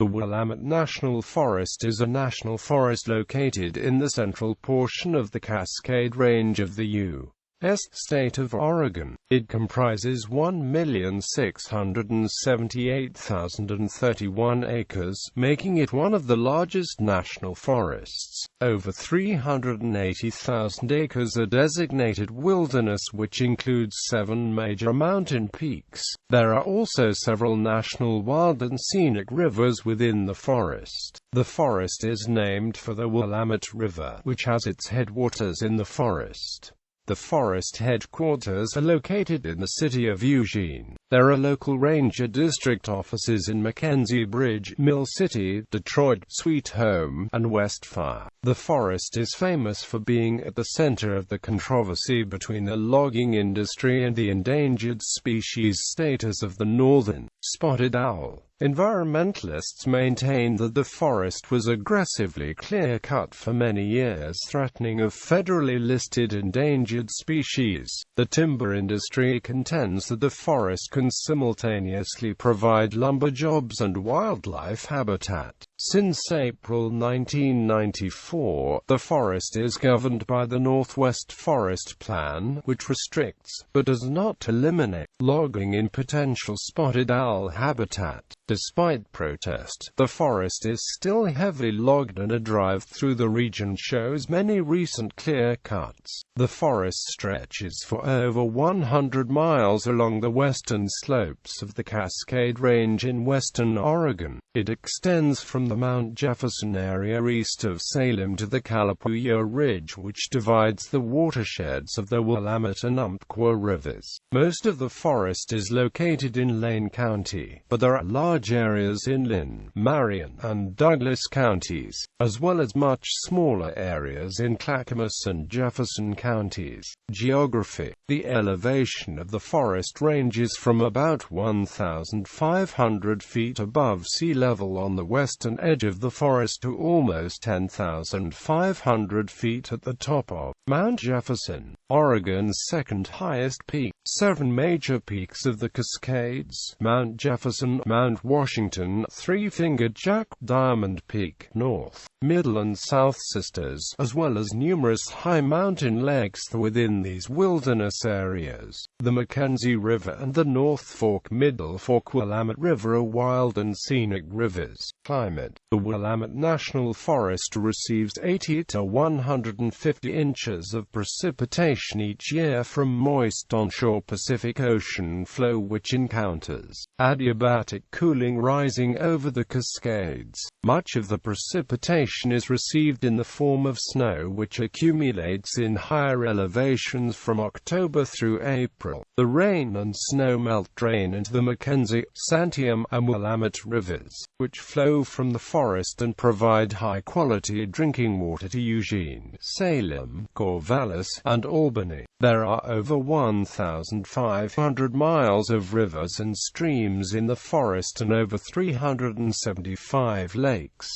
The Willamette National Forest is a national forest located in the central portion of the Cascade Range of the U.S. state of Oregon. It comprises 1,678,031 acres, making it one of the largest national forests. Over 380,000 acres are designated wilderness, which includes 7 major mountain peaks. There are also several national wild and scenic rivers within the forest. The forest is named for the Willamette River, which has its headwaters in the forest. The forest headquarters are located in the city of Eugene. There are local ranger district offices in McKenzie Bridge, Mill City, Detroit, Sweet Home, and Westfire. The forest is famous for being at the center of the controversy between the logging industry and the endangered species status of the northern spotted owl. Environmentalists maintain that the forest was aggressively clear-cut for many years, threatening a federally listed endangered species. The timber industry contends that the forest can simultaneously provide lumber jobs and wildlife habitat. Since April 1994, the forest is governed by the Northwest Forest Plan, which restricts, but does not eliminate, logging in potential spotted owl habitat. Despite protest, the forest is still heavily logged, and a drive through the region shows many recent clear-cuts. The forest stretches for over 100 miles along the western slopes of the Cascade Range in western Oregon. It extends from the Mount Jefferson area east of Salem to the Calapooya Ridge, which divides the watersheds of the Willamette and Umpqua rivers. Most of the forest is located in Lane County, but there are large areas in Linn, Marion, and Douglas counties, as well as much smaller areas in Clackamas and Jefferson counties. Geography. The elevation of the forest ranges from about 1,500 feet above sea level on the western edge of the forest to almost 10,500 feet at the top of Mount Jefferson, Oregon's second highest peak. 7 major peaks of the Cascades: Mount Jefferson, Mount Washington, Three-Fingered Jack, Diamond Peak, North, Middle and South Sisters, as well as numerous high mountain lakes within these wilderness areas. The McKenzie River and the North Fork Middle Fork Willamette River are wild and scenic rivers. Climate. The Willamette National Forest receives 80 to 150 inches of precipitation each year from moist onshore Pacific Ocean flow, which encounters adiabatic cooling rising over the Cascades. Much of the precipitation is received in the form of snow, which accumulates in higher elevations from October through April. The rain and snow melt drain into the McKenzie, Santiam, and Willamette rivers, which flow from the forest and provide high-quality drinking water to Eugene, Salem, Corvallis, and Albany. There are over 1,500 miles of rivers and streams in the forest and over 375 lakes.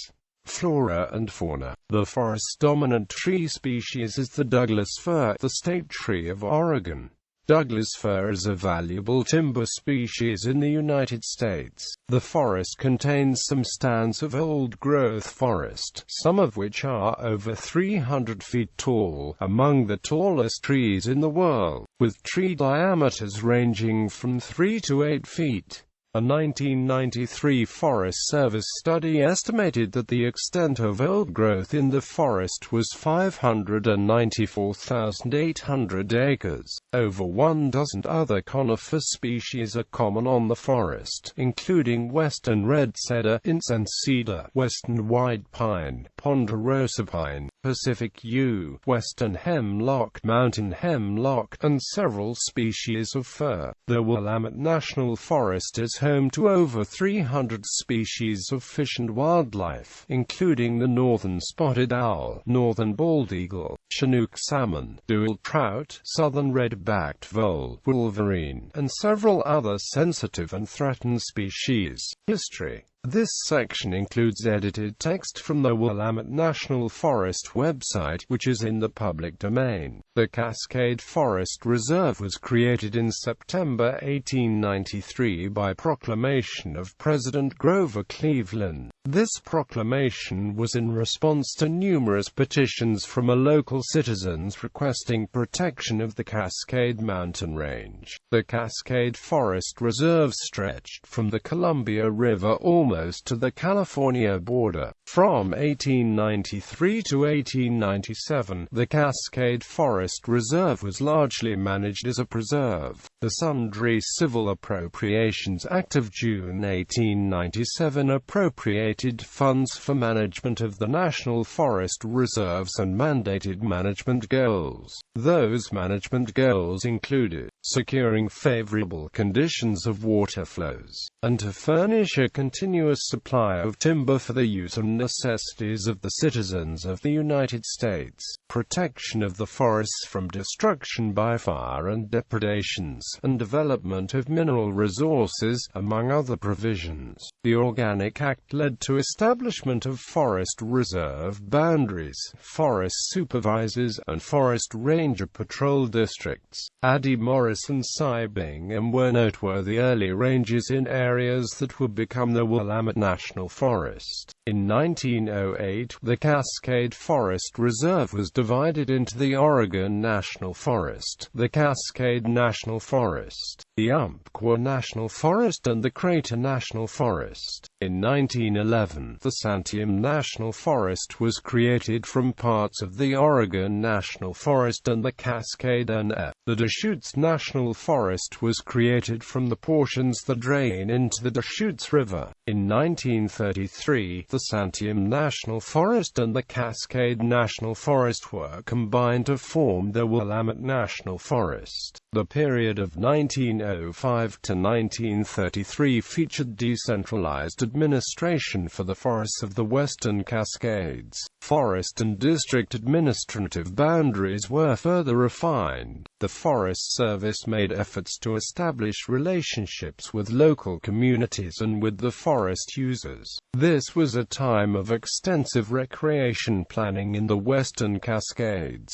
Flora and fauna. The forest's dominant tree species is the Douglas fir, the state tree of Oregon. Douglas fir is a valuable timber species in the United States. The forest contains some stands of old-growth forest, some of which are over 300 feet tall, among the tallest trees in the world, with tree diameters ranging from 3 to 8 feet. A 1993 Forest Service study estimated that the extent of old growth in the forest was 594,800 acres. Over 1 dozen other conifer species are common on the forest, including western red cedar, incense cedar, western white pine, ponderosa pine, Pacific yew, western hemlock, mountain hemlock, and several species of fir. The Willamette National Forest is home to over 300 species of fish and wildlife, including the northern spotted owl, northern bald eagle, Chinook salmon, dual trout, southern red-backed vole, wolverine, and several other sensitive and threatened species. History. This section includes edited text from the Willamette National Forest website, which is in the public domain. The Cascade Forest Reserve was created in September 1893 by proclamation of President Grover Cleveland. This proclamation was in response to numerous petitions from local citizens requesting protection of the Cascade mountain range. The Cascade Forest Reserve stretched from the Columbia River almost to the California border. From 1893 to 1897, the Cascade Forest Reserve was largely managed as a preserve. The Sundry Civil Appropriations Act of June 1897 appropriated funds for management of the National Forest Reserves and mandated management goals. Those management goals included securing favorable conditions of water flows, and to furnish a continuous supply of timber for the use and necessities of the citizens of the United States, protection of the forests from destruction by fire and depredations, and development of mineral resources, among other provisions. The Organic Act led to establishment of forest reserve boundaries, forest supervisors, and forest ranger patrol districts. Addie Morris and Cy Bingham were noteworthy early rangers in areas that would become the Willamette National Forest. In 1908, the Cascade Forest Reserve was divided into the Oregon National Forest, the Cascade National Forest, the Umpqua National Forest, and the Crater National Forest. In 1911, the Santiam National Forest was created from parts of the Oregon National Forest and the Cascade en.It. The Deschutes National Forest was created from the portions that drain into the Deschutes River. In 1933, the Santiam National Forest and the Cascade National Forest were combined to form the Willamette National Forest. The period of 1905 to 1933 featured decentralized administration for the forests of the Western Cascades. Forest and district administrative boundaries were further refined. The Forest Service made efforts to establish relationships with local communities and with the forest users. This was a time of extensive recreation planning in the Western Cascades.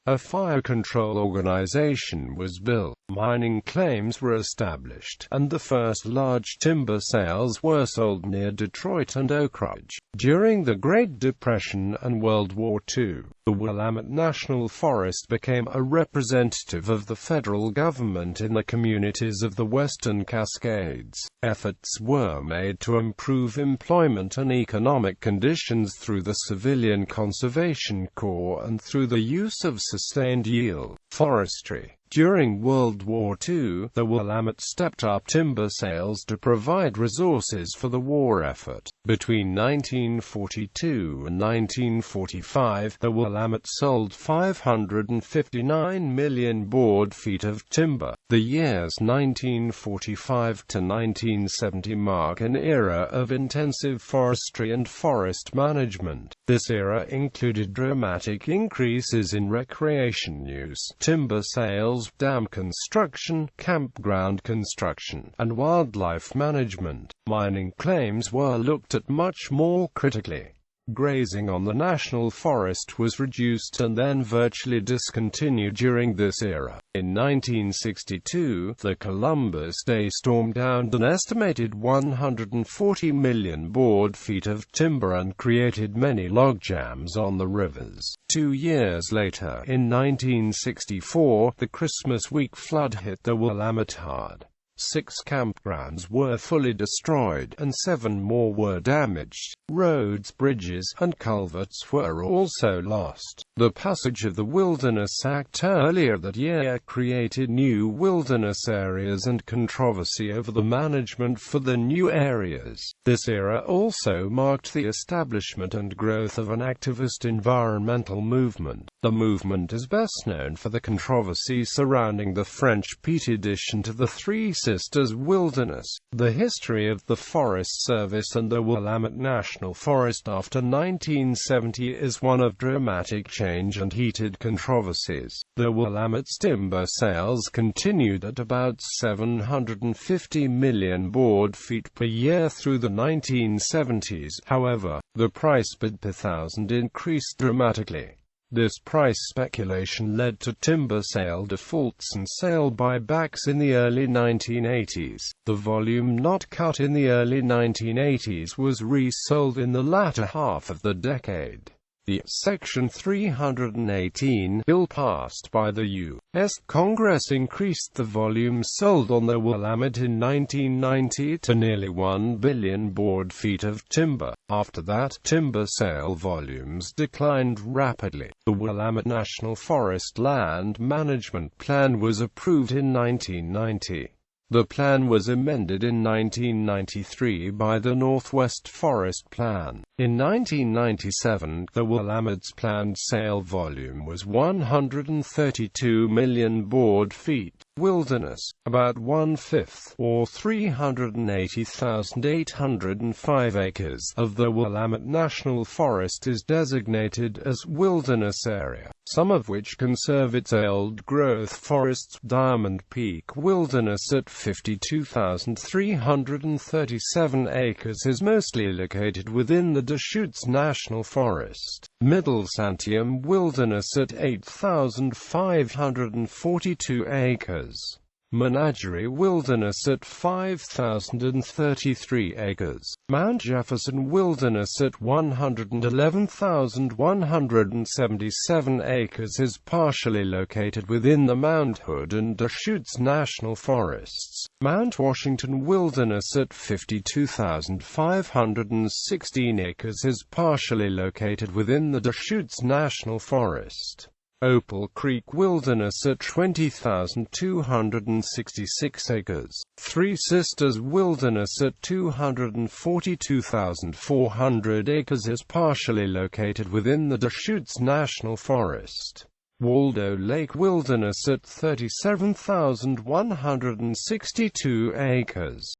A fire control organization was built, mining claims were established, and the first large timber sales were sold near Detroit and Oak Ridge. During the Great Depression and World War II, the Willamette National Forest became a representative of the federal government in the communities of the Western Cascades. Efforts were made to improve employment and economic conditions through the Civilian Conservation Corps and through the use of sustained yield forestry. During World War II, the Willamette stepped up timber sales to provide resources for the war effort. Between 1942 and 1945, the Willamette sold 559 million board feet of timber. The years 1945 to 1970 mark an era of intensive forestry and forest management. This era included dramatic increases in recreation use, timber sales, dam construction, campground construction, and wildlife management. Mining claims were looked at much more critically. Grazing on the national forest was reduced and then virtually discontinued during this era. In 1962, the Columbus Day storm downed an estimated 140 million board feet of timber and created many logjams on the rivers. 2 years later, in 1964, the Christmas week flood hit the Willamette hard. 6 campgrounds were fully destroyed, and 7 more were damaged. Roads, bridges, and culverts were also lost. The passage of the Wilderness Act earlier that year created new wilderness areas and controversy over the management for the new areas. This era also marked the establishment and growth of an activist environmental movement. The movement is best known for the controversy surrounding the French peat addition to the Three Sisters Wilderness. The history of the Forest Service and the Willamette National Forest after 1970 is one of dramatic change and heated controversies. The Willamette's timber sales continued at about 750 million board feet per year through the 1970s. However, the price bid per thousand increased dramatically. This price speculation led to timber sale defaults and sale buybacks in the early 1980s. The volume not cut in the early 1980s was resold in the latter half of the decade. The Section 318 bill passed by the U.S. Congress increased the volume sold on the Willamette in 1990 to nearly 1 billion board feet of timber. After that, timber sale volumes declined rapidly. The Willamette National Forest Land Management Plan was approved in 1990. The plan was amended in 1993 by the Northwest Forest Plan. In 1997, the Willamette's planned sale volume was 132 million board feet. Wilderness, about 1/5, or 380,805 acres, of the Willamette National Forest is designated as wilderness area, some of which conserve its old-growth forests. Diamond Peak Wilderness at 52,337 acres is mostly located within the Deschutes National Forest. Middle Santiam Wilderness at 8,542 acres. Menagerie Wilderness at 5,033 acres. Mount Jefferson Wilderness at 111,177 acres is partially located within the Mount Hood and Deschutes National Forests. Mount Washington Wilderness at 52,516 acres is partially located within the Deschutes National Forest. Opal Creek Wilderness at 20,266 acres. Three Sisters Wilderness at 242,400 acres is partially located within the Deschutes National Forest. Waldo Lake Wilderness at 37,162 acres.